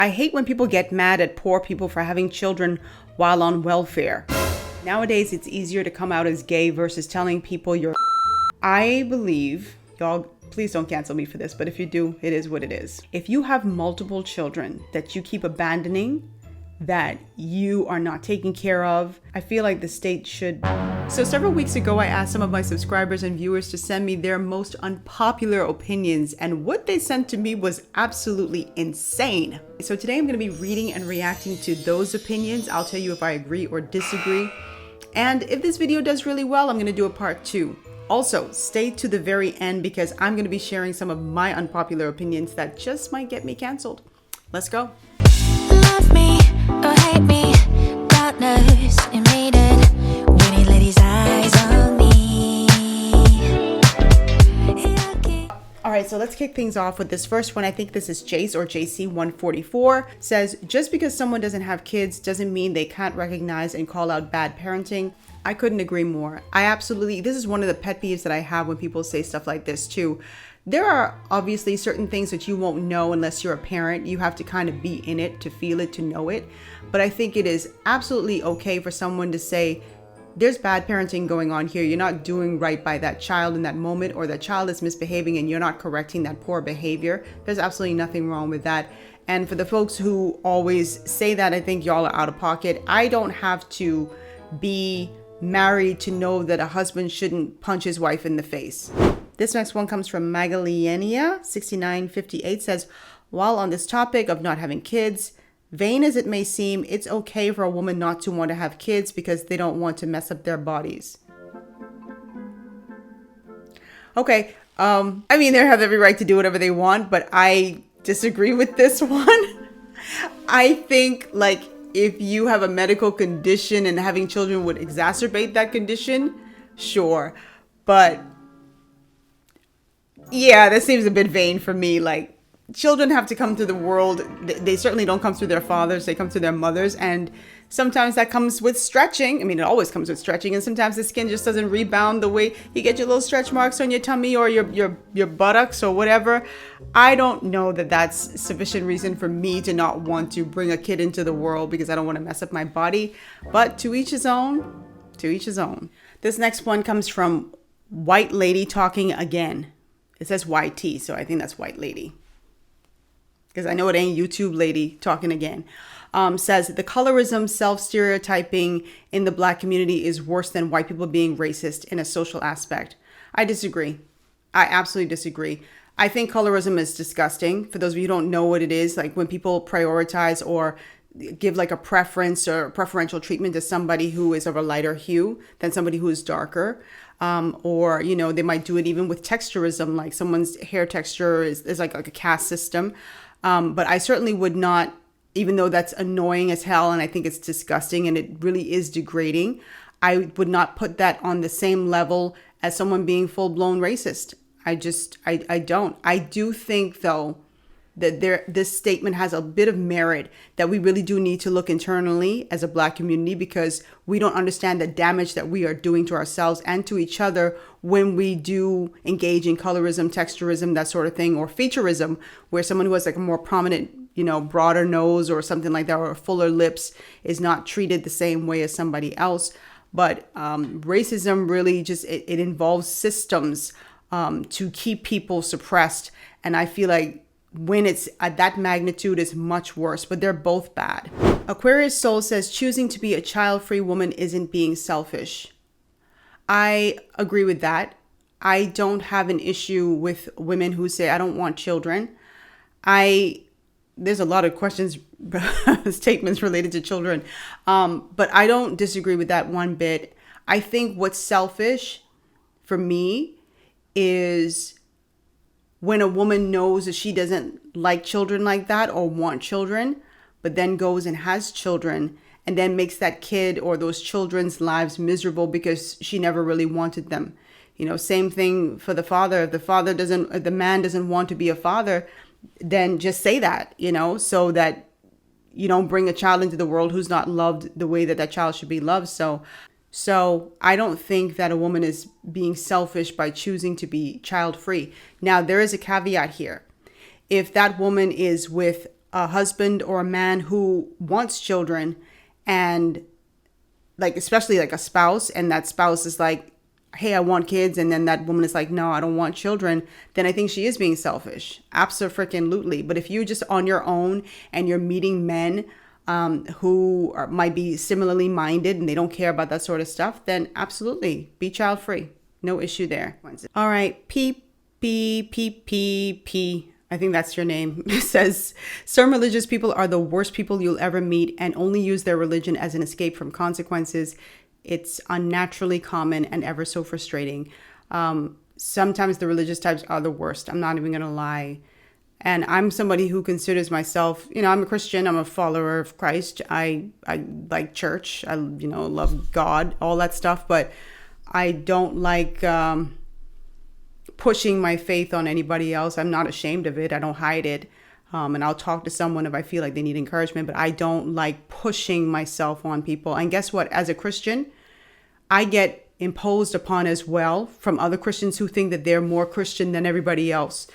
I hate when people get mad at poor people for having children while on welfare. Nowadays, it's easier to come out as gay versus telling people you're. I believe, y'all, please don't cancel me for this, but if you do, it is what it is. If you have multiple children that you keep abandoning, that you are not taking care of, I feel like the state should. So several weeks ago, I asked some of my subscribers and viewers to send me their most unpopular opinions, and what they sent to me was absolutely insane. So today I'm going to be reading and reacting to those opinions. I'll tell you if I agree or disagree. And if this video does really well, I'm going to do a part 2. Also, stay to the very end because I'm going to be sharing some of my unpopular opinions that just might get me canceled. Let's go. Love me or hate me, God knows you made it. We need ladies' eyes on me. All right, so let's kick things off with this first one. I think this is Jace or JC144. Says, just because someone doesn't have kids doesn't mean they can't recognize and call out bad parenting. I couldn't agree more. This is one of the pet peeves that I have when people say stuff like this too. There are obviously certain things that you won't know unless you're a parent. You have to kind of be in it to feel it, to know it. But I think it is absolutely okay for someone to say, there's bad parenting going on here. You're not doing right by that child in that moment, or that child is misbehaving and you're not correcting that poor behavior. There's absolutely nothing wrong with that. And for the folks who always say that, I think y'all are out of pocket. I don't have to be married to know that a husband shouldn't punch his wife in the face. This next one comes from Magalienia 6958. Says, while on this topic of not having kids, vain as it may seem, it's okay for a woman not to want to have kids because they don't want to mess up their bodies. Okay, I mean, they have every right to do whatever they want, but I disagree with this one. I think, like, if you have a medical condition and having children would exacerbate that condition, sure. But yeah, that seems a bit vain for me. Like, children have to come to the world. They certainly don't come through their fathers. They come through their mothers. And sometimes that comes with stretching. I mean, it always comes with stretching. And sometimes the skin just doesn't rebound the way you get your little stretch marks on your tummy or your buttocks or whatever. I don't know that that's sufficient reason for me to not want to bring a kid into the world because I don't want to mess up my body. But to each his own, to each his own. This next one comes from White Lady Talking Again. It says YT, so I think that's White Lady. Because I know it ain't YouTube lady talking again. Says, the colorism, self-stereotyping in the Black community is worse than white people being racist in a social aspect. I disagree. I absolutely disagree. I think colorism is disgusting. For those of you who don't know what it is, like when people prioritize or give like a preference or preferential treatment to somebody who is of a lighter hue than somebody who is darker. Or, you know, they might do it even with texturism, like someone's hair texture is like a caste system. But I certainly would not, even though that's annoying as hell and I think it's disgusting and it really is degrading, I would not put that on the same level as someone being full-blown racist. I don't. I do think, though, that this statement has a bit of merit, that we really do need to look internally as a Black community because we don't understand the damage that we are doing to ourselves and to each other when we do engage in colorism, texturism, that sort of thing, or featureism, where someone who has like a more prominent, you know, broader nose or something like that, or fuller lips is not treated the same way as somebody else. But racism really just, it involves systems to keep people suppressed. And I feel like when it's at that magnitude is much worse, but they're both bad. Aquarius Soul says, choosing to be a child-free woman isn't being selfish. I agree with that. I don't have an issue with women who say, I don't want children. There's a lot of questions, statements related to children. But I don't disagree with that one bit. I think what's selfish for me is when a woman knows that she doesn't like children like that or want children, but then goes and has children and then makes that kid or those children's lives miserable because she never really wanted them. You know, same thing for the father. If the man doesn't want to be a father, then just say that, you know, so that you don't bring a child into the world who's not loved the way that that child should be loved. So I don't think that a woman is being selfish by choosing to be child free. Now, there is a caveat here. If that woman is with a husband or a man who wants children, and like, especially like a spouse, and that spouse is like, hey, I want kids, and then that woman is like, no, I don't want children, then I think she is being selfish. Absolutely. But if you're just on your own and you're meeting men who might be similarly minded and they don't care about that sort of stuff, then absolutely be child free. No issue there. All right. P. I think that's your name. It says, some religious people are the worst people you'll ever meet and only use their religion as an escape from consequences. It's unnaturally common and ever so frustrating. Sometimes the religious types are the worst. I'm not even going to lie. And I'm somebody who considers myself, I'm a Christian. I'm a follower of Christ. I like church. I, love God, all that stuff. But I don't like pushing my faith on anybody else. I'm not ashamed of it. I don't hide it. And I'll talk to someone if I feel like they need encouragement, but I don't like pushing myself on people. And guess what? As a Christian, I get imposed upon as well from other Christians who think that they're more Christian than everybody else.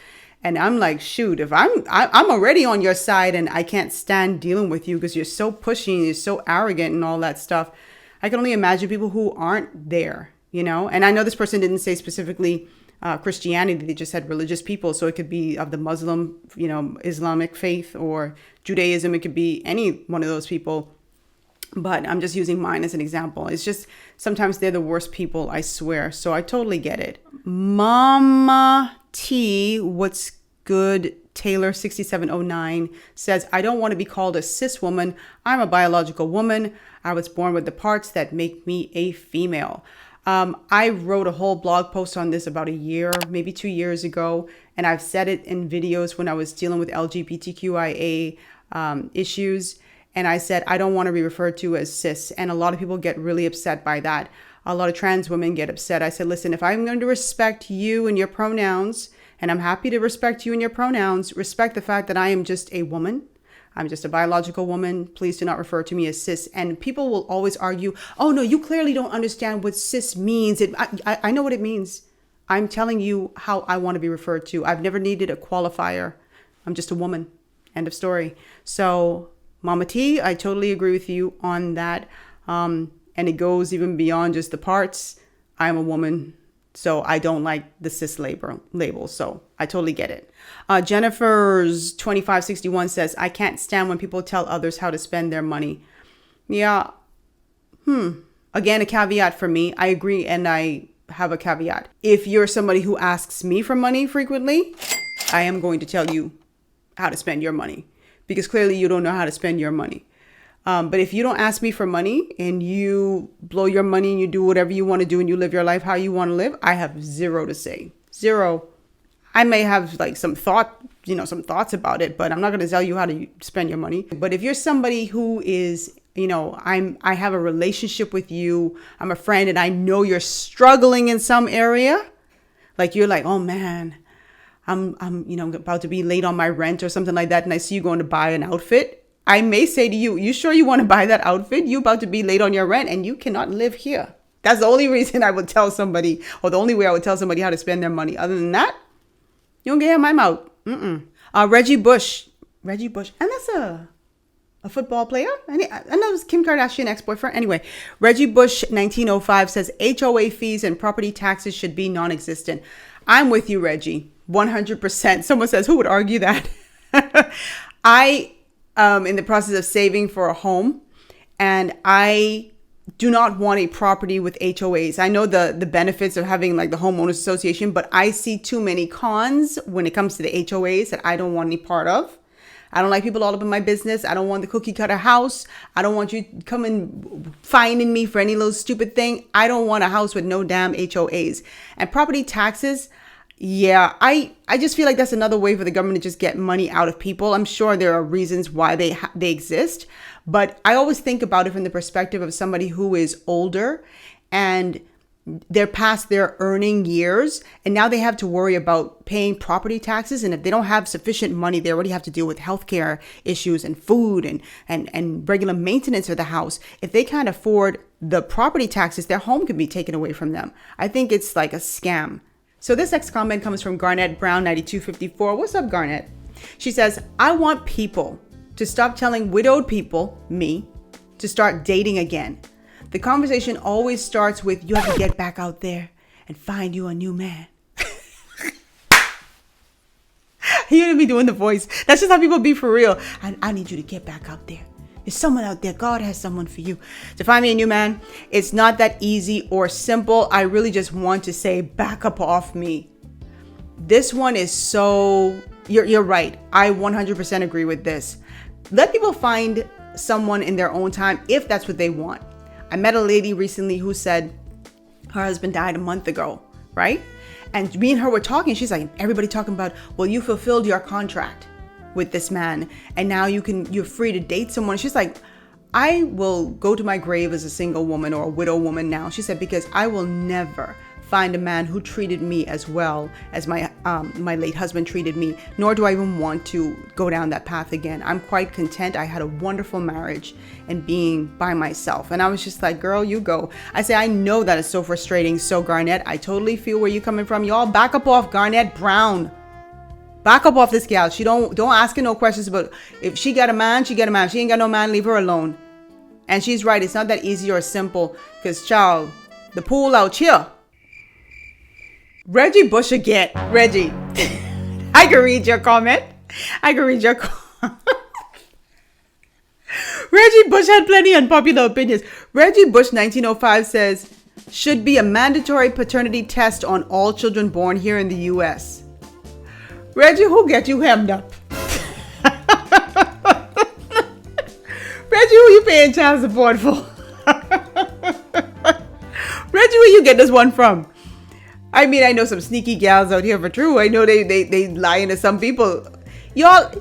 And I'm like, shoot, if I'm already on your side and I can't stand dealing with you because you're so pushy and you're so arrogant and all that stuff, I can only imagine people who aren't there, And I know this person didn't say specifically Christianity, they just said religious people. So it could be of the Muslim, Islamic faith, or Judaism. It could be any one of those people. But I'm just using mine as an example. It's just sometimes they're the worst people, I swear. So I totally get it. Mama T, what's good? Taylor 6709 says, I don't want to be called a cis woman. I'm a biological woman. I was born with the parts that make me a female. I wrote a whole blog post on this about a year, maybe 2 years ago. And I've said it in videos when I was dealing with LGBTQIA issues. And I said, I don't want to be referred to as cis. And a lot of people get really upset by that. A lot of trans women get upset. I said, listen, if I'm going to respect you and your pronouns, and I'm happy to respect you and your pronouns, respect the fact that I am just a woman. I'm just a biological woman. Please do not refer to me as cis. And people will always argue, oh, no, you clearly don't understand what cis means. I know what it means. I'm telling you how I want to be referred to. I've never needed a qualifier. I'm just a woman. End of story. So, Mama T, I totally agree with you on that. And it goes even beyond just the parts. I'm a woman. So I don't like the cis label. So I totally get it. Jennifer's 2561 says, I can't stand when people tell others how to spend their money. Yeah. Again, a caveat for me. I agree. And I have a caveat. If you're somebody who asks me for money frequently, I am going to tell you how to spend your money, because clearly you don't know how to spend your money. But if you don't ask me for money and you blow your money and you do whatever you want to do and you live your life how you want to live, I have zero to say. Zero. I may have like some thoughts about it, but I'm not going to tell you how to spend your money. But if you're somebody who is, I have a relationship with you, I'm a friend, and I know you're struggling in some area, like you're like, oh man, I'm about to be late on my rent or something like that, and I see you going to buy an outfit. I may say to you, you sure you want to buy that outfit? You about to be late on your rent and you cannot live here. That's the only reason I would tell somebody, or the only way I would tell somebody how to spend their money. Other than that, you don't get my mouth. Reggie Bush, and that's a football player. I know it was Kim Kardashian ex-boyfriend. Anyway, Reggie Bush 1905 says HOA fees and property taxes should be non-existent. I'm with you, Reggie, 100%. Someone says, who would argue that? I in the process of saving for a home, and I do not want a property with HOAs. I know the benefits of having like the homeowners association, but I see too many cons when it comes to the HOAs that I don't want any part of. I don't like people all up in my business. I don't want the cookie cutter house. I don't want you coming finding me for any little stupid thing. I don't want a house with no damn HOAs. And property taxes, yeah, I just feel like that's another way for the government to just get money out of people. I'm sure there are reasons why they exist, but I always think about it from the perspective of somebody who is older and they're past their earning years, and now they have to worry about paying property taxes. And if they don't have sufficient money, they already have to deal with healthcare issues and food and regular maintenance of the house. If they can't afford the property taxes, their home can be taken away from them. I think it's like a scam. So this next comment comes from Garnett Brown 9254. What's up, Garnett? She says, I want people to stop telling widowed people, me, to start dating again. The conversation always starts with, you have to get back out there and find you a new man. You gonna be doing the voice. That's just how people be for real. I need you to get back out there. There's someone out there. God has someone for you. To find me a new man, it's not that easy or simple. I really just want to say, back up off me. This one is so, you're right. I 100% agree with this. Let people find someone in their own time if that's what they want. I met a lady recently who said her husband died a month ago, right? And me and her were talking. She's like, everybody talking about, well, you fulfilled your contract with this man and now you're free to date someone. She's like, I will go to my grave as a single woman or a widow woman now. She said, because I will never find a man who treated me as well as my late husband treated me, nor do I even want to go down that path again. I'm quite content. I had a wonderful marriage and being by myself. And I was just like, girl, you go. I say, I know that is so frustrating. So Garnett, I totally feel where you're coming from. Y'all back up off Garnett Brown. Back up off this gal. She don't ask her no questions about if she got a man, she got a man. If she ain't got no man, leave her alone. And she's right. It's not that easy or simple because, child, the pool out here. Reggie Bush again. Reggie, I can read your comment. Reggie Bush had plenty unpopular opinions. Reggie Bush 1905 says, should be a mandatory paternity test on all children born here in the U.S. Reggie, who get you hemmed up? Reggie, who you paying child support for? Reggie, where you get this one from? I mean, I know some sneaky gals out here for true. I know they lying to some people. Y'all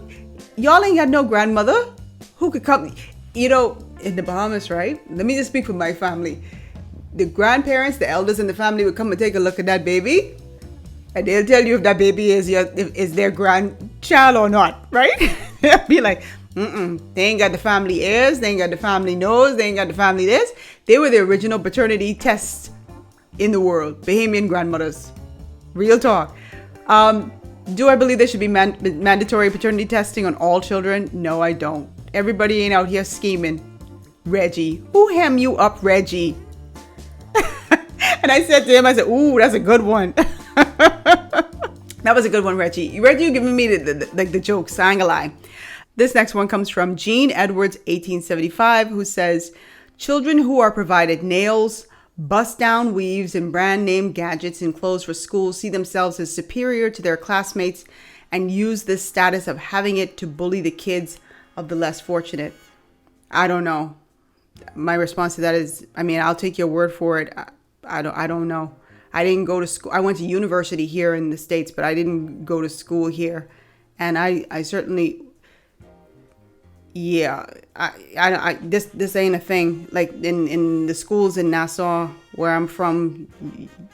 ain't got no grandmother who could come, in the Bahamas, right? Let me just speak for my family. The grandparents, the elders in the family would come and take a look at that baby. And they'll tell you if that baby is their grandchild or not, right? They'll be like, they ain't got the family heirs. They ain't got the family nose. They ain't got the family this. They were the original paternity tests in the world. Bahamian grandmothers. Real talk. Do I believe there should be mandatory paternity testing on all children? No, I don't. Everybody ain't out here scheming. Reggie. Who hem you up, Reggie? And I said to him, I said, ooh, that's a good one. That was a good one, Reggie. Reggie, you giving me the jokes. I ain't gonna lie. This next one comes from Jean Edwards, 1875, who says, children who are provided nails, bust-down weaves, and brand-name gadgets and clothes for school see themselves as superior to their classmates and use this status of having it to bully the kids of the less fortunate. I don't know. My response to that is, I mean, I'll take your word for it. I don't know. I didn't go to school. I went to university here in the States, but I didn't go to school here. And I certainly, yeah, this ain't a thing. Like in the schools in Nassau, where I'm from,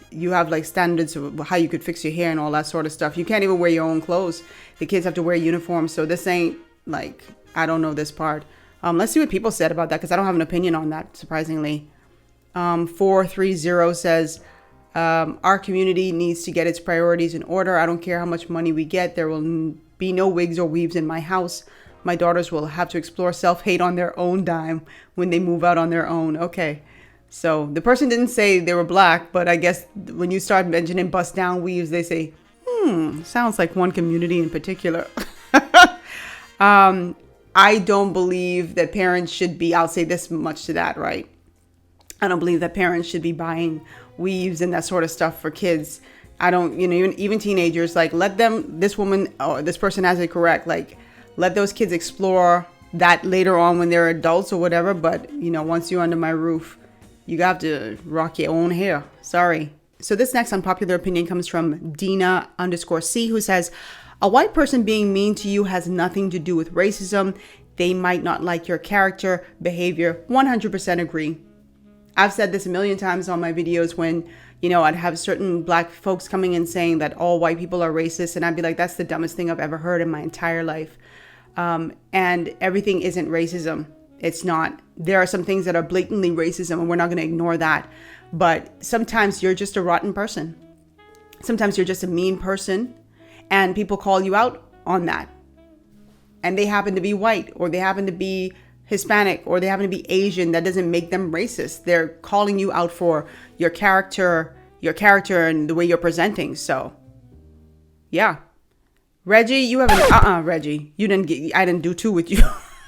you have like standards of how you could fix your hair and all that sort of stuff. You can't even wear your own clothes. The kids have to wear uniforms. So this ain't like, I don't know this part. Let's see what people said about that, because I don't have an opinion on that, surprisingly. 430 says, our community needs to get its priorities in order. I don't care how much money we get. There will be no wigs or weaves in my house. My daughters will have to explore self-hate on their own dime when they move out on their own. Okay. So the person didn't say they were black, but I guess when you start mentioning bust down weaves, they say, sounds like one community in particular. I don't believe that parents should be, I'll say this much to that, right? I don't believe that parents should be buying weaves and that sort of stuff for kids. I don't, even teenagers, like let them, this woman or this person has it correct. Like let those kids explore that later on when they're adults or whatever. But, once you're under my roof, you have to rock your own hair. Sorry. So this next unpopular opinion comes from Dina_C, who says, a white person being mean to you has nothing to do with racism. They might not like your character, behavior. 100% agree. I've said this a million times on my videos when, I'd have certain black folks coming in saying that all white people are racist. And I'd be like, that's the dumbest thing I've ever heard in my entire life. And everything isn't racism. It's not. There are some things that are blatantly racism, and we're not going to ignore that. But sometimes you're just a rotten person. Sometimes you're just a mean person, and people call you out on that. and they happen to be white, or they happen to be Hispanic, or they happen to be Asian, that doesn't make them racist. They're calling you out for your character and the way you're presenting. So yeah. Reggie, you have an Reggie. I didn't do two with you.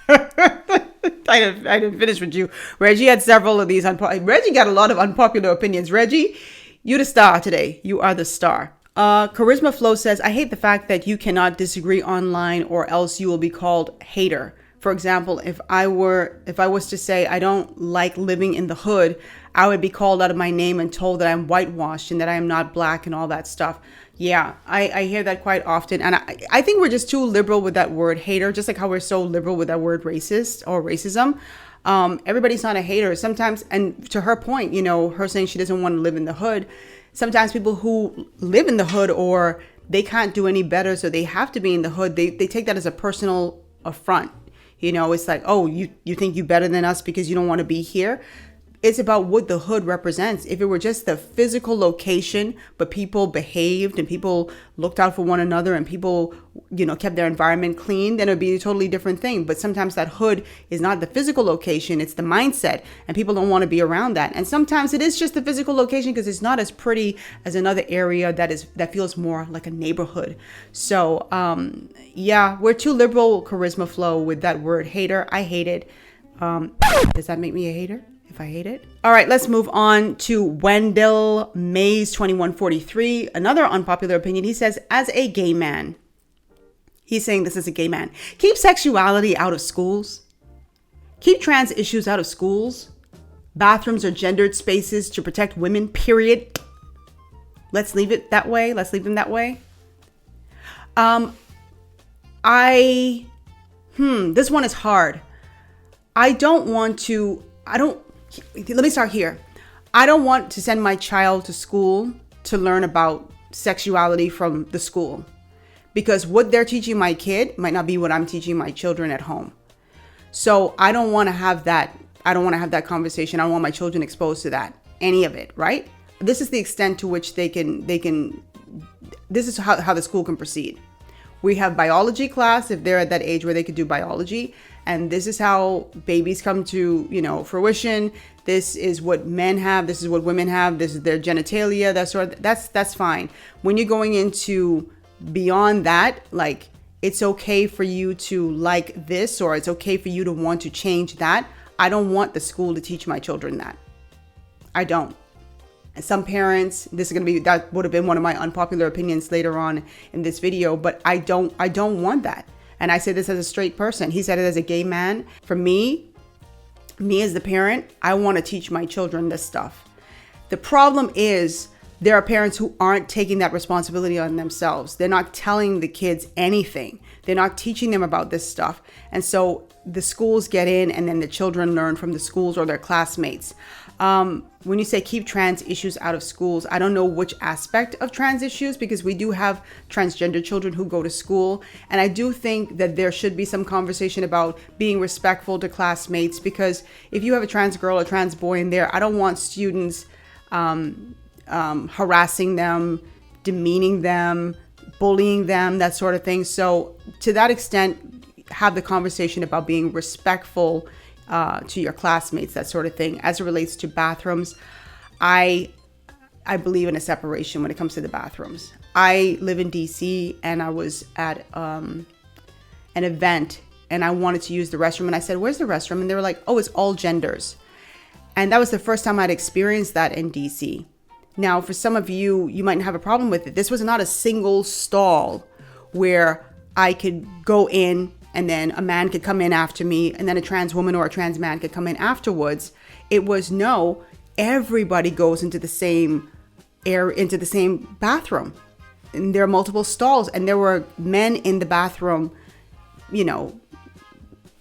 I didn't finish with you. Reggie had several of these. Reggie got a lot of unpopular opinions. Reggie, you the star today. You are the star. Charisma Flow says, I hate the fact that you cannot disagree online or else you will be called hater. For example, if I was to say I don't like living in the hood, I would be called out of my name and told that I'm whitewashed and that I am not black and all that stuff. Yeah, I hear that quite often. And I think we're just too liberal with that word hater, just like how we're so liberal with that word racist or racism. Everybody's not a hater. Sometimes, and to her point, her saying she doesn't want to live in the hood. Sometimes people who live in the hood, or they can't do any better, so they have to be in the hood, they take that as a personal affront. It's like, oh, you think you better than us because you don't want to be here. It's about what the hood represents. If it were just the physical location, but people behaved and people looked out for one another and people, kept their environment clean, then it would be a totally different thing. But sometimes that hood is not the physical location, it's the mindset, and people don't want to be around that. And sometimes it is just the physical location because it's not as pretty as another area that feels more like a neighborhood. So, yeah, we're too liberal, Charisma Flow, with that word hater. I hate it. Does that make me a hater? If I hate it. All right, let's move on to Wendell Mays 2143. Another unpopular opinion. He says, as a gay man, he's saying this as a gay man, keep sexuality out of schools. Keep trans issues out of schools. Bathrooms are gendered spaces to protect women, period. Let's leave it that way. Let's leave them that way. This one is hard. Let me start here. I don't want to send my child to school to learn about sexuality from the school, because what they're teaching my kid might not be what I'm teaching my children at home. So I don't want to have that. I don't want to have that conversation. I don't want my children exposed to that, any of it, right? This is the extent to which they can, this is how the school can proceed. We have biology class if they're at that age where they could do biology. And this is how babies come to, fruition. This is what men have. This is what women have. This is their genitalia. That's fine. When you're going into beyond that, like, it's okay for you to like this, or it's okay for you to want to change that. I don't want the school to teach my children that. I don't. Some parents, that would have been one of my unpopular opinions later on in this video, but I don't want that. And I say this as a straight person. He said it as a gay man. For me as the parent, I want to teach my children this stuff. The problem is there are parents who aren't taking that responsibility on themselves. They're not telling the kids anything. They're not teaching them about this stuff. And so the schools get in, and then the children learn from the schools or their classmates. When you say keep trans issues out of schools, I don't know which aspect of trans issues, because we do have transgender children who go to school. And I do think that there should be some conversation about being respectful to classmates, because if you have a trans girl or trans boy in there, I don't want students harassing them, demeaning them, bullying them, that sort of thing. So to that extent, have the conversation about being respectful to your classmates, that sort of thing. As it relates to bathrooms, I believe in a separation when it comes to the bathrooms. I live in DC, and I was at an event, and I wanted to use the restroom, and I said, "Where's the restroom?" And they were like, "Oh, it's all genders." And that was the first time I'd experienced that in DC. Now, for some of you, you might have a problem with it. This was not a single stall where I could go in and then a man could come in after me, and then a trans woman or a trans man could come in afterwards. It was no, everybody goes into the same bathroom. And there are multiple stalls, and there were men in the bathroom,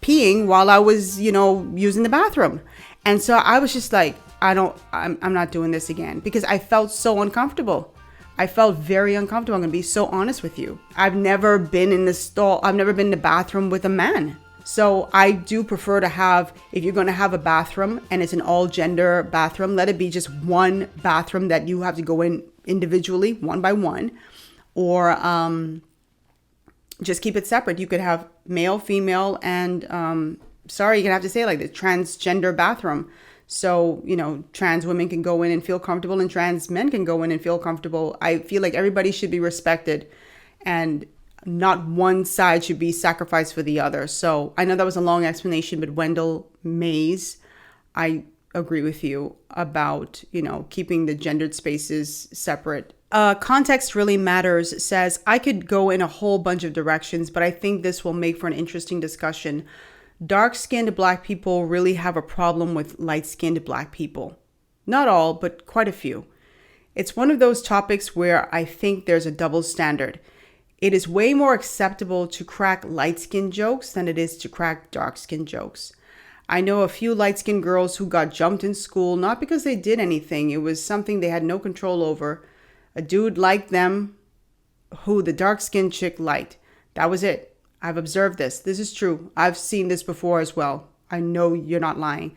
peeing while I was, using the bathroom. And so I was just like, I'm not doing this again, because I felt so uncomfortable. I felt very uncomfortable. I'm going to be so honest with you. I've never been in the stall. I've never been in the bathroom with a man. So I do prefer to have, if you're going to have a bathroom and it's an all gender bathroom, let it be just one bathroom that you have to go in individually, one by one. Or just keep it separate. You could have male, female, and sorry, you're gonna have to say it like the transgender bathroom. So, trans women can go in and feel comfortable and trans men can go in and feel comfortable. I feel like everybody should be respected and not one side should be sacrificed for the other. So I know that was a long explanation, but Wendell Mays, I agree with you about, keeping the gendered spaces separate. Context Really Matters says, I could go in a whole bunch of directions, but I think this will make for an interesting discussion. Dark-skinned Black people really have a problem with light-skinned Black people. Not all, but quite a few. It's one of those topics where I think there's a double standard. It is way more acceptable to crack light-skinned jokes than it is to crack dark-skinned jokes. I know a few light-skinned girls who got jumped in school, not because they did anything. It was something they had no control over. A dude liked them who the dark-skinned chick liked. That was it. I've observed this. This is true. I've seen this before as well. I know you're not lying.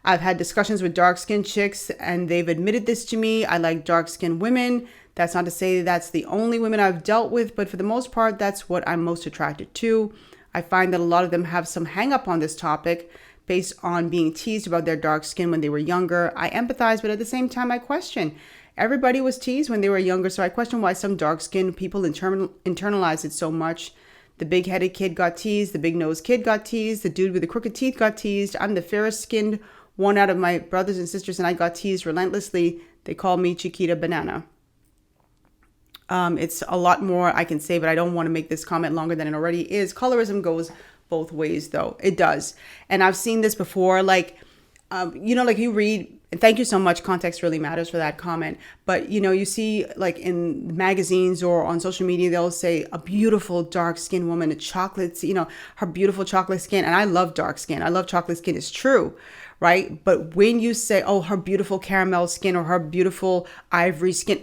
I've had discussions with dark-skinned chicks and they've admitted this to me. I like dark-skinned women. That's not to say that's the only women I've dealt with, but for the most part, that's what I'm most attracted to. I find that a lot of them have some hang up on this topic based on being teased about their dark skin when they were younger. I empathize, but at the same time, I question. Everybody was teased when they were younger, so I question why some dark-skinned people internalize it so much. The big-headed kid got teased. The big-nosed kid got teased. The dude with the crooked teeth got teased. I'm the fairest-skinned one out of my brothers and sisters, and I got teased relentlessly. They call me Chiquita Banana. It's a lot more I can say, but I don't want to make this comment longer than it already is. Colorism goes both ways, though. It does. And I've seen this before. Like you read, and thank you so much. Context Really Matters for that comment. But, you see like in magazines or on social media, they'll say a beautiful dark skinned woman, a chocolate, her beautiful chocolate skin. And I love dark skin. I love chocolate skin. It's true. Right. But when you say, oh, her beautiful caramel skin or her beautiful ivory skin,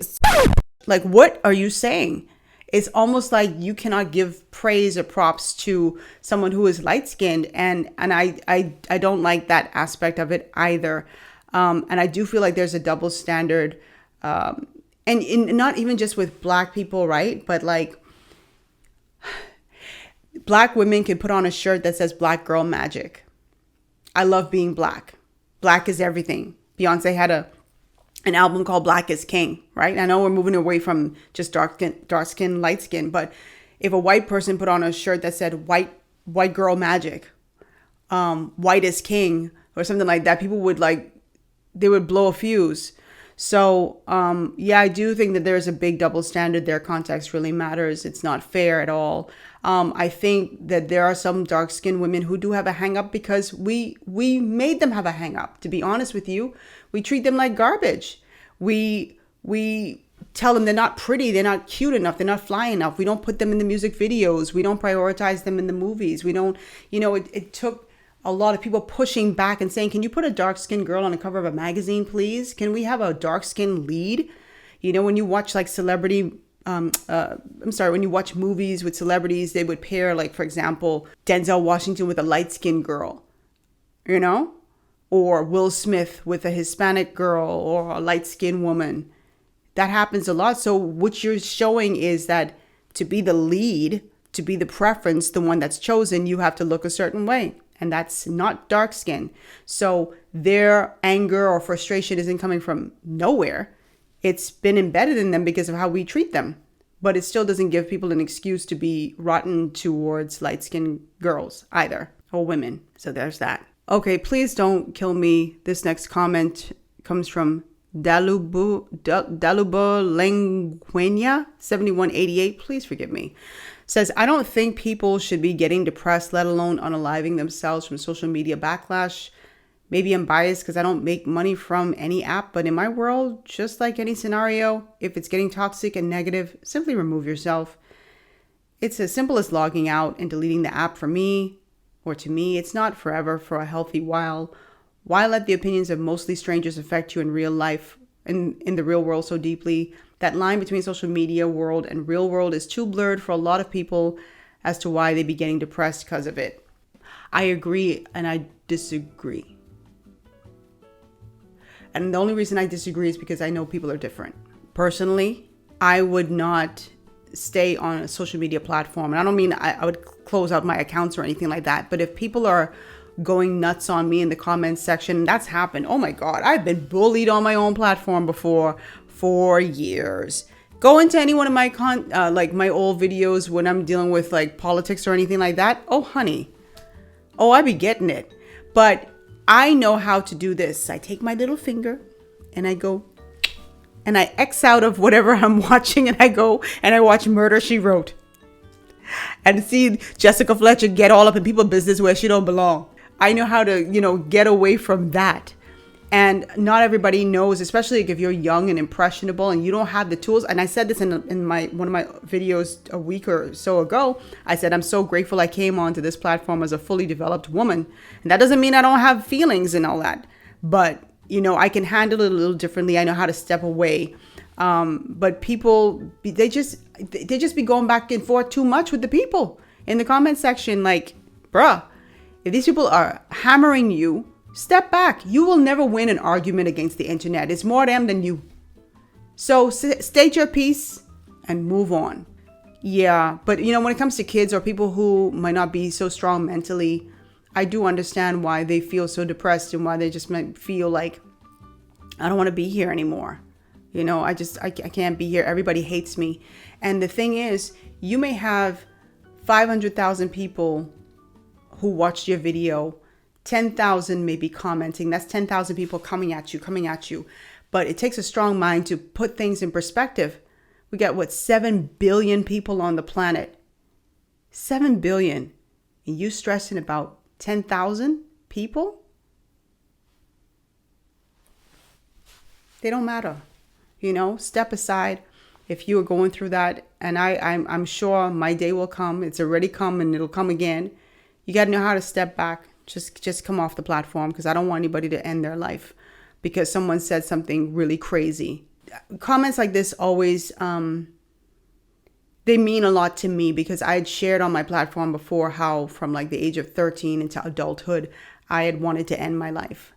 like, what are you saying? It's almost like you cannot give praise or props to someone who is light skinned. And I don't like that aspect of it either. And I do feel like there's a double standard, and not even just with Black people, right? But like Black women can put on a shirt that says Black girl magic. I love being Black. Black is everything. Beyonce had an album called Black is King, right? I know we're moving away from just dark skin, light skin, but if a white person put on a shirt that said white girl magic, white is king or something like that, people would they would blow a fuse. So, I do think that there's a big double standard there. Context really matters. It's not fair at all. I think that there are some dark-skinned women who do have a hang-up because we made them have a hang-up. To be honest with you, we treat them like garbage. We tell them they're not pretty, they're not cute enough, they're not fly enough. We don't put them in the music videos. We don't prioritize them in the movies. We don't, it took a lot of people pushing back and saying, can you put a dark-skinned girl on the cover of a magazine, please? Can we have a dark-skinned lead? When you watch like when you watch movies with celebrities, they would pair, like, for example, Denzel Washington with a light-skinned girl, or Will Smith with a Hispanic girl or a light-skinned woman. That happens a lot. So what you're showing is that to be the lead, to be the preference, the one that's chosen, you have to look a certain way. And that's not dark skin. So their anger or frustration isn't coming from nowhere. It's been embedded in them because of how we treat them. But it still doesn't give people an excuse to be rotten towards light-skinned girls either, or women. So there's that. Okay, please don't kill me. This next comment comes from Daluba Languenia 7188. Please forgive me. Says, I don't think people should be getting depressed, let alone unaliving themselves from social media backlash. Maybe I'm biased because I don't make money from any app, but in my world, just like any scenario, if it's getting toxic and negative, simply remove yourself. It's as simple as logging out and deleting the app for me, or to me. It's not forever, for a healthy while. Why let the opinions of mostly strangers affect you in real life, in the real world so deeply? That line between social media world and real world is too blurred for a lot of people as to why they be getting depressed because of it. I agree and I disagree. And the only reason I disagree is because I know people are different. Personally, I would not stay on a social media platform. And I don't mean I would close out my accounts or anything like that. But if people are going nuts on me in the comments section, that's happened. Oh my God, I've been bullied on my own platform before for years. Go into any one of my like my old videos when I'm dealing with like politics or anything like that. Oh, honey. Oh, I be getting it. But I know how to do this. I take my little finger and I go and I X out of whatever I'm watching, and I go and I watch Murder, She Wrote. And see Jessica Fletcher get all up in people's business where she don't belong. I know how to, get away from that. And not everybody knows, especially if you're young and impressionable and you don't have the tools. And I said this in one of my videos a week or so ago. I said, I'm so grateful I came onto this platform as a fully developed woman. And that doesn't mean I don't have feelings and all that. But, I can handle it a little differently. I know how to step away. But people, they just be going back and forth too much with the people in the comment section. Like, bruh, if these people are hammering you, step back. You will never win an argument against the internet. It's more them than you. So state your piece and move on. Yeah, but when it comes to kids or people who might not be so strong mentally, I do understand why they feel so depressed and why they just might feel like, I don't want to be here anymore. I can't be here. Everybody hates me. And the thing is, you may have 500,000 people who watched your video. 10,000 may be commenting. That's 10,000 people coming at you. But it takes a strong mind to put things in perspective. We got 7 billion people on the planet. 7 billion. And you stressing about 10,000 people? They don't matter. Step aside if you are going through that. And I'm sure my day will come. It's already come and it'll come again. You got to know how to step back. Just come off the platform, because I don't want anybody to end their life because someone said something really crazy. Comments like this always, they mean a lot to me, because I had shared on my platform before how from like the age of 13 into adulthood, I had wanted to end my life.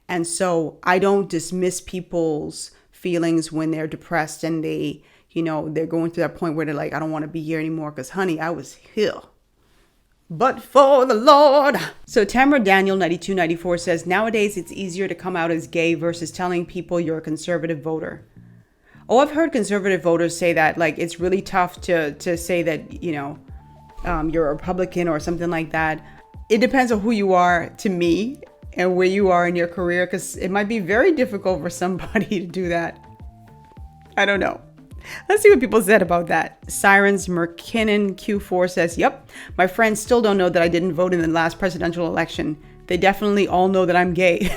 And so I don't dismiss people's feelings when they're depressed and they're going through that point where they're like, I don't want to be here anymore, because honey, I was here. But for the Lord. So Tamara Daniel 9294 says, nowadays it's easier to come out as gay versus telling people you're a conservative voter. Oh, I've heard conservative voters say that, like, it's really tough to say that, you're a Republican or something like that. It depends on who you are, to me, and where you are in your career, because it might be very difficult for somebody to do that. I don't know. Let's see what people said about that. Sirens McKinnon Q4 says, yep, my friends still don't know that I didn't vote in the last presidential election. They definitely all know that I'm gay.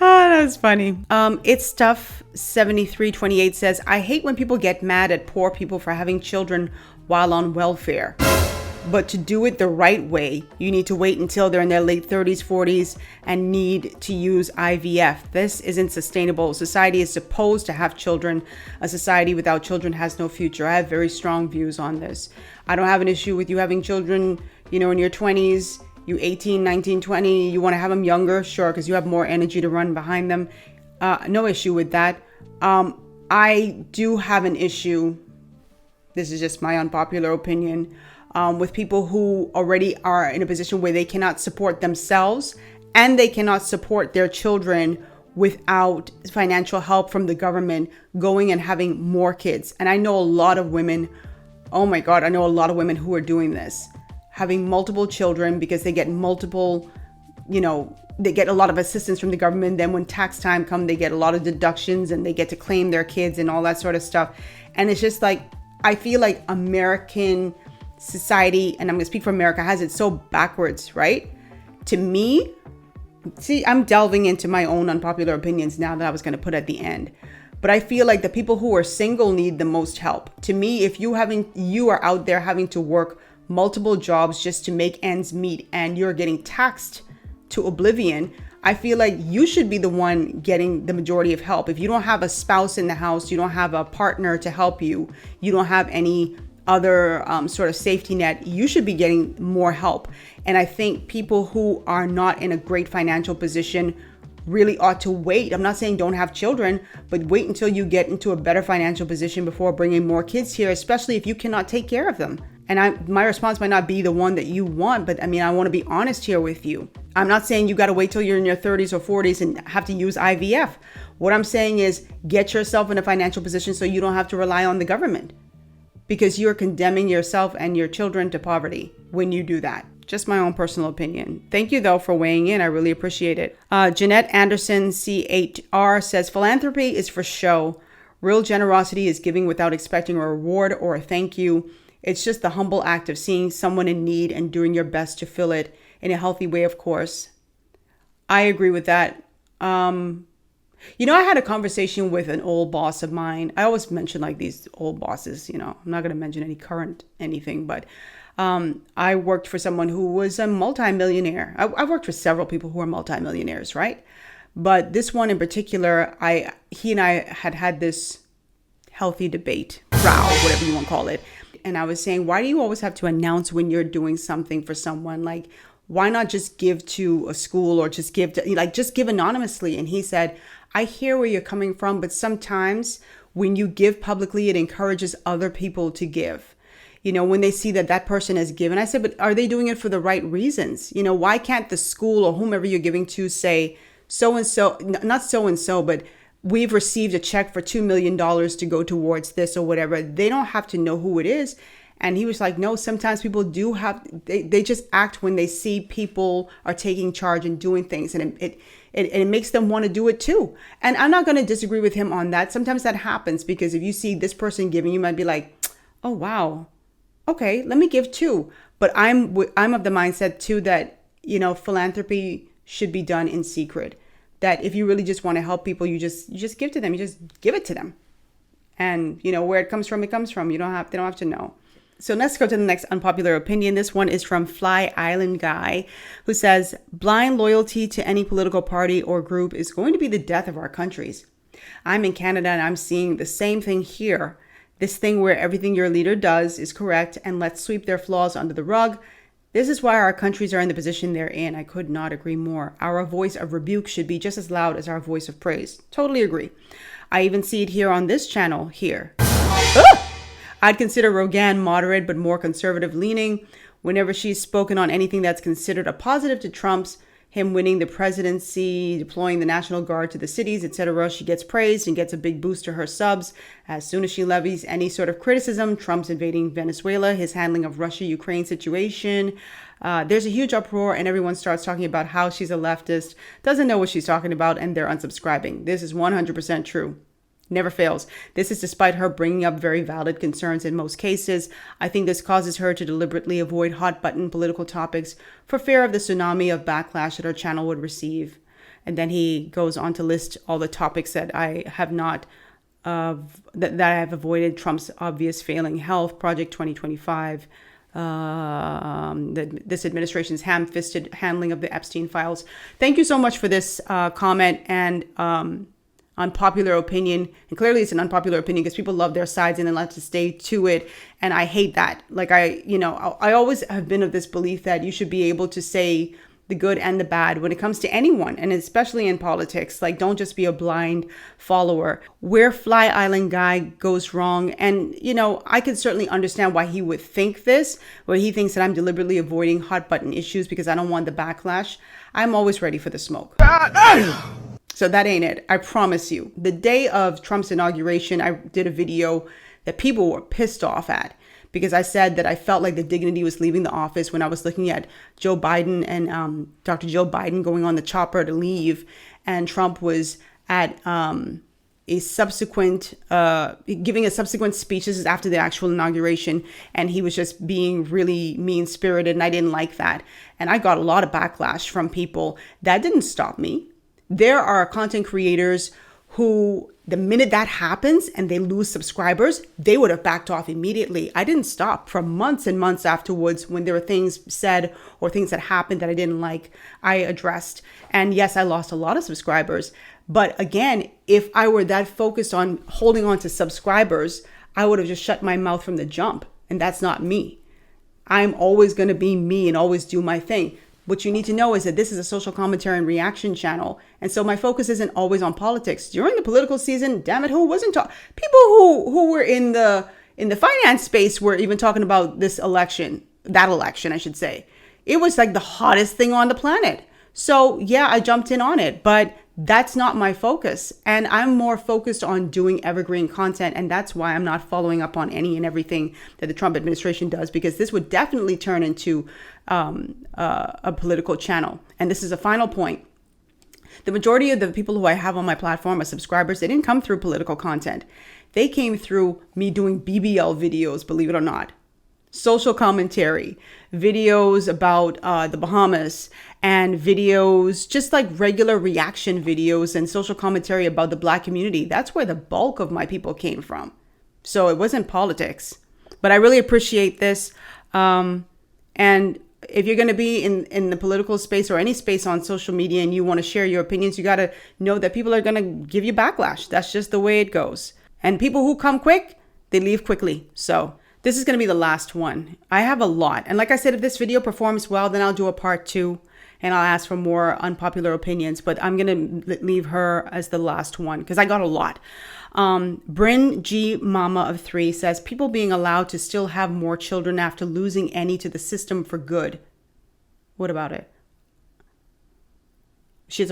Oh, that's funny. It's Stuff 7328 says, I hate when people get mad at poor people for having children while on welfare. But to do it the right way, you need to wait until they're in their late 30s, 40s, and need to use IVF. This isn't sustainable. Society is supposed to have children. A society without children has no future. I have very strong views on this. I don't have an issue with you having children, in your 20s, you 18, 19, 20. You want to have them younger? Sure, because you have more energy to run behind them. No issue with that. I do have an issue. This is just my unpopular opinion. With people who already are in a position where they cannot support themselves and they cannot support their children without financial help from the government, going and having more kids. And I know a lot of women, oh my God, I know a lot of women who are doing this, having multiple children because they get multiple, they get a lot of assistance from the government. Then when tax time comes, they get a lot of deductions and they get to claim their kids and all that sort of stuff. And it's just like, I feel like American society, and I'm gonna speak for America, has it so backwards, right? To me, see, I'm delving into my own unpopular opinions now that I was gonna put at the end. But I feel like the people who are single need the most help. To me, if you are out there having to work multiple jobs just to make ends meet and you're getting taxed to oblivion, I feel like you should be the one getting the majority of help. If you don't have a spouse in the house, you don't have a partner to help you, you don't have any other sort of safety net, you should be getting more help. And I think people who are not in a great financial position really ought to wait. I'm not saying don't have children, but wait until you get into a better financial position before bringing more kids here, especially if you cannot take care of them. And my response might not be the one that you want, but I mean, I want to be honest here with you. I'm not saying you got to wait till you're in your 30s or 40s and have to use IVF. What I'm saying is get yourself in a financial position so you don't have to rely on the government, because you're condemning yourself and your children to poverty when you do that. Just my own personal opinion. Thank you, though, for weighing in. I really appreciate it. Jeanette Anderson, C8R, says, philanthropy is for show. Real generosity is giving without expecting a reward or a thank you. It's just the humble act of seeing someone in need and doing your best to fill it in a healthy way, of course. I agree with that. You know, I had a conversation with an old boss of mine. I always mention like these old bosses, you know, I'm not going to mention any current anything, but I worked for someone who was a multimillionaire. I worked for several people who are multimillionaires, right? But this one in particular, he and I had this healthy debate, row, whatever you want to call it. And I was saying, why do you always have to announce when you're doing something for someone? Like, why not just give to a school or just give anonymously? And he said, I hear where you're coming from, but sometimes when you give publicly, it encourages other people to give. You know, when they see that that person has given. I said, but are they doing it for the right reasons? You know, why can't the school or whomever you're giving to say, so-and-so, not so-and-so, but we've received a check for $2 million to go towards this or whatever. They don't have to know who it is. And he was like, no, sometimes people do have, they just act when they see people are taking charge and doing things. And it makes them want to do it too. And I'm not going to disagree with him on that. Sometimes that happens because if you see this person giving, you might be like, oh, wow. Okay, let me give too. But I'm of the mindset too that, you know, philanthropy should be done in secret. That if you really just want to help people, you just give to them. You just give it to them. And, you know, where it comes from, it comes from. They don't have to know. So let's go to the next unpopular opinion. This one is from Fly Island Guy, who says, blind loyalty to any political party or group is going to be the death of our countries. I'm in Canada and I'm seeing the same thing here. This thing where everything your leader does is correct and let's sweep their flaws under the rug. This is why our countries are in the position they're in. I could not agree more. Our voice of rebuke should be just as loud as our voice of praise. Totally agree. I even see it here on this channel here. I'd consider Rogan moderate but more conservative leaning. Whenever she's spoken on anything that's considered a positive to Trump's, him winning the presidency, deploying the National Guard to the cities, etc., she gets praised and gets a big boost to her subs. As soon as she levies any sort of criticism, Trump's invading Venezuela, his handling of Russia-Ukraine situation, there's a huge uproar and everyone starts talking about how she's a leftist, doesn't know what she's talking about, and they're unsubscribing. This is 100% true. Never fails. This is despite her bringing up very valid concerns in most cases. I think this causes her to deliberately avoid hot button political topics for fear of the tsunami of backlash that her channel would receive. And then he goes on to list all the topics that I have not, that I have avoided: Trump's obvious failing health, Project 2025, this administration's ham-fisted handling of the Epstein files. Thank you so much for this comment and unpopular opinion. And clearly it's an unpopular opinion because people love their sides and they like to stay to it. And I hate that. Like I always have been of this belief that you should be able to say the good and the bad when it comes to anyone, and especially in politics. Like, don't just be a blind follower. Where Fly Island Guy goes wrong, and you know, I can certainly understand why he would think this, where he thinks that I'm deliberately avoiding hot button issues because I don't want the backlash. I'm always ready for the smoke. So that ain't it. I promise you. The day of Trump's inauguration, I did a video that people were pissed off at because I said that I felt like the dignity was leaving the office when I was looking at Joe Biden and Dr. Joe Biden going on the chopper to leave. And Trump was at a subsequent, giving a subsequent speech. This is after the actual inauguration. And he was just being really mean-spirited. And I didn't like that. And I got a lot of backlash from people. That didn't stop me. There are content creators who, the minute that happens and they lose subscribers, they would have backed off immediately. I didn't stop for months and months afterwards when there were things said or things that happened that I didn't like, I addressed. And yes, I lost a lot of subscribers. But again, if I were that focused on holding on to subscribers, I would have just shut my mouth from the jump. And that's not me. I'm always going to be me and always do my thing. what you need to know is that this is a social commentary and reaction channel. And so my focus isn't always on politics. During the political season, damn it, who wasn't talking? People who were in the finance space were even talking about this election, that election, I should say. It was like the hottest thing on the planet. So yeah, I jumped in on it, but that's not my focus. And I'm more focused on doing evergreen content. And that's why I'm not following up on any and everything that the Trump administration does, because this would definitely turn into a political channel. And this is a final point. The majority of the people who I have on my platform as subscribers, they didn't come through political content. They came through me doing BBL videos, believe it or not. Social commentary, videos about the Bahamas, and videos, just like regular reaction videos and social commentary about the Black community. That's where the bulk of my people came from. So it wasn't politics, but I really appreciate this. And if you're going to be in the political space or any space on social media and you want to share your opinions, you got to know that people are going to give you backlash. That's just the way it goes. And people who come quick, they leave quickly. So this is going to be the last one. I have a lot. And like I said, if this video performs well, then I'll do a part 2 and I'll ask for more unpopular opinions. But I'm going to leave her as the last one because I got a lot. Bryn G. Mama of 3 says, people being allowed to still have more children after losing any to the system for good. What about it? Do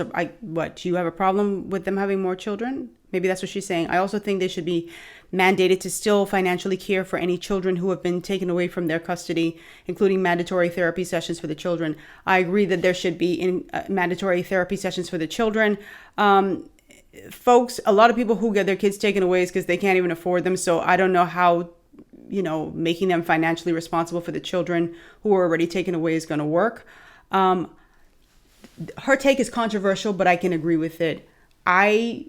you have a problem with them having more children? Maybe that's what she's saying. I also think they should be mandated to still financially care for any children who have been taken away from their custody, including mandatory therapy sessions for the children. I agree that there should be mandatory therapy sessions for the children. Folks, a lot of people who get their kids taken away is because they can't even afford them. So I don't know how, making them financially responsible for the children who are already taken away is going to work. Her take is controversial, but I can agree with it. I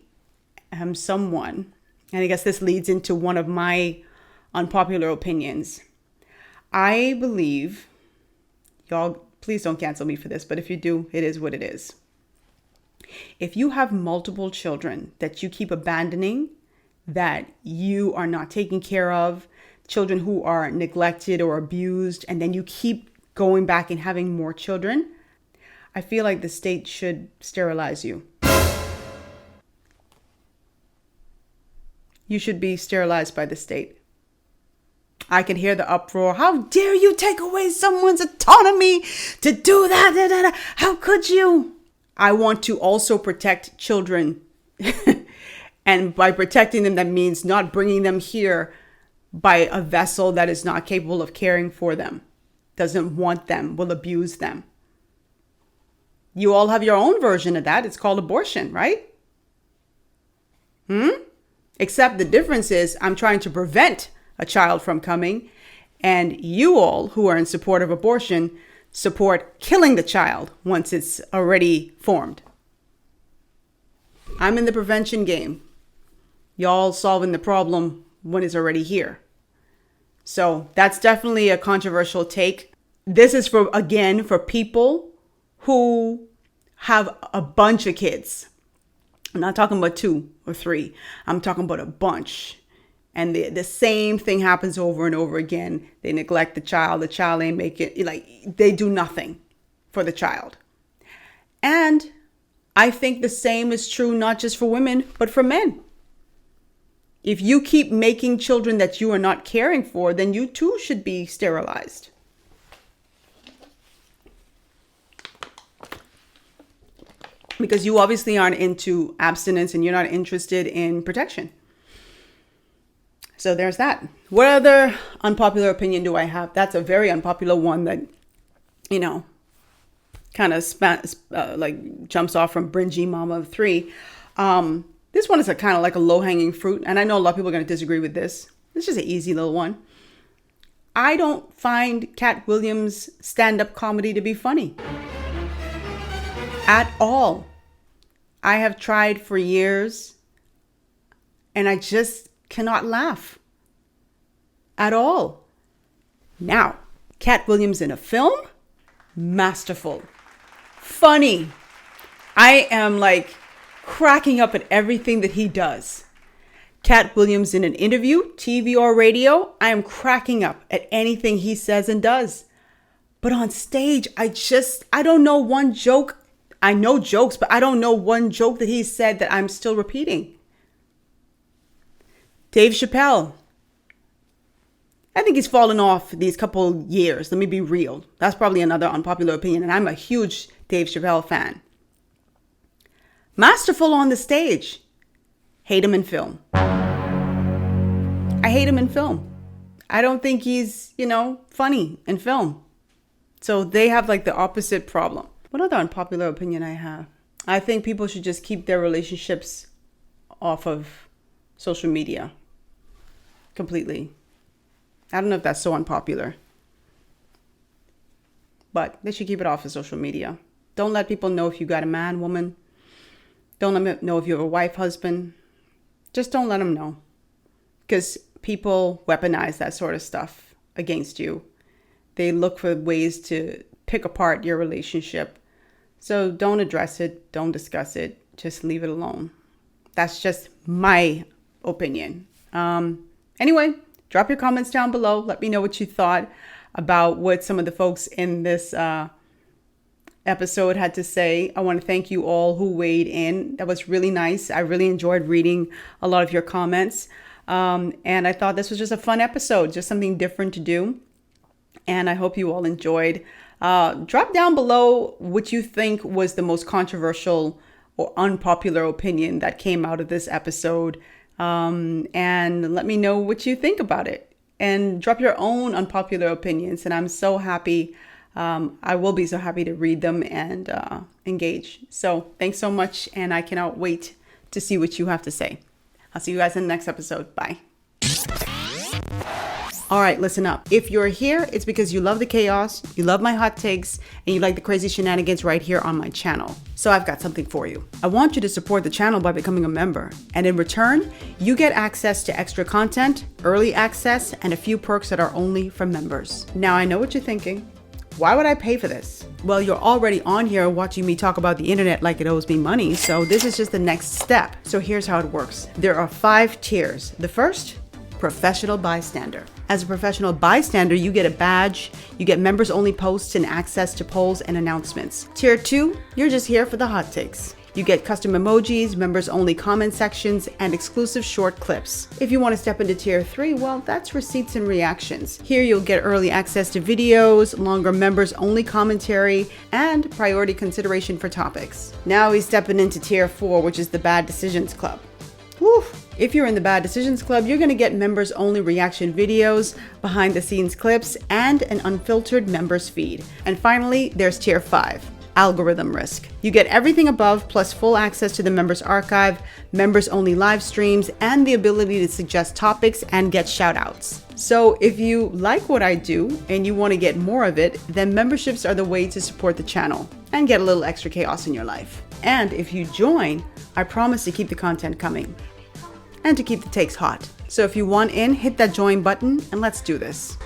am someone, and I guess this leads into one of my unpopular opinions. I believe, y'all, please don't cancel me for this, but if you do, it is what it is. If you have multiple children that you keep abandoning, that you are not taking care of, children who are neglected or abused, and then you keep going back and having more children, I feel like the state should sterilize you. You should be sterilized by the state. I can hear the uproar. How dare you take away someone's autonomy to do that? How could you? I want to also protect children. And by protecting them, that means not bringing them here by a vessel that is not capable of caring for them, doesn't want them, will abuse them. You all have your own version of that. It's called abortion, right? Except the difference is I'm trying to prevent a child from coming, and you all who are in support of abortion support killing the child once it's already formed. I'm in the prevention game. Y'all solving the problem when it's already here. So that's definitely a controversial take. This is for people who have a bunch of kids. I'm not talking about 2 or 3. I'm talking about a bunch. And the same thing happens over and over again. They neglect the child ain't make it, they do nothing for the child. And I think the same is true not just for women, but for men. If you keep making children that you are not caring for, then you too should be sterilized. Because you obviously aren't into abstinence and you're not interested in protection. So there's that. What other unpopular opinion do I have? That's a very unpopular one that, kind of jumps off from Bringy Mama of 3. This one is a kind of like a low-hanging fruit. And I know a lot of people are going to disagree with this. It's just an easy little one. I don't find Cat Williams' stand-up comedy to be funny. At all. I have tried for years and I just cannot laugh at all. Now, Cat Williams in a film, masterful, funny. I am cracking up at everything that he does. Cat Williams in an interview, TV or radio, I am cracking up at anything he says and does. But on stage, I don't know one joke. I know jokes, but I don't know one joke that he said that I'm still repeating. Dave Chappelle. I think he's fallen off these couple years. Let me be real. That's probably another unpopular opinion. And I'm a huge Dave Chappelle fan. Masterful on the stage. Hate him in film. I hate him in film. I don't think he's, funny in film. So they have like the opposite problem. What other unpopular opinion I have? I think people should just keep their relationships off of social media. Completely. I don't know if that's so unpopular. But they should keep it off of social media. Don't let people know if you got a man, woman. Don't let them know if you have a wife, husband. Just don't let them know. Because people weaponize that sort of stuff against you. They look for ways to pick apart your relationship. So don't address it. Don't discuss it. Just leave it alone. That's just my opinion. Anyway, drop your comments down below. Let me know what you thought about what some of the folks in this episode had to say. I want to thank you all who weighed in. That was really nice. I really enjoyed reading a lot of your comments. And I thought this was just a fun episode, just something different to do. And I hope you all enjoyed. Drop down below what you think was the most controversial or unpopular opinion that came out of this episode. And let me know what you think about it. And drop your own unpopular opinions. And I'm so happy. I will be so happy to read them and engage. So thanks so much. And I cannot wait to see what you have to say. I'll see you guys in the next episode. Bye. All right, listen up. If you're here, it's because you love the chaos, you love my hot takes, and you like the crazy shenanigans right here on my channel. So I've got something for you. I want you to support the channel by becoming a member. And in return, you get access to extra content, early access, and a few perks that are only for members. Now, I know what you're thinking. Why would I pay for this? Well, you're already on here watching me talk about the internet like it owes me money, so this is just the next step. So here's how it works. There are 5 tiers. The first, professional bystander. As a professional bystander, you get a badge, you get members only posts and access to polls and announcements. Tier 2, you're just here for the hot takes. You get custom emojis, members only comment sections, and exclusive short clips. If you want to step into tier 3, well, that's receipts and reactions. Here you'll get early access to videos, longer members only commentary, and priority consideration for topics. Now he's stepping into tier 4, which is the Bad Decisions Club. Whew. If you're in the Bad Decisions Club, you're going to get members only reaction videos, behind the scenes clips, and an unfiltered members feed. And finally, there's tier 5. Algorithm risk. You get everything above plus full access to the members archive, members only live streams, and the ability to suggest topics and get shout outs. So if you like what I do and you want to get more of it, then memberships are the way to support the channel and get a little extra chaos in your life. And if you join, I promise to keep the content coming and to keep the takes hot. So if you want in, hit that join button and let's do this.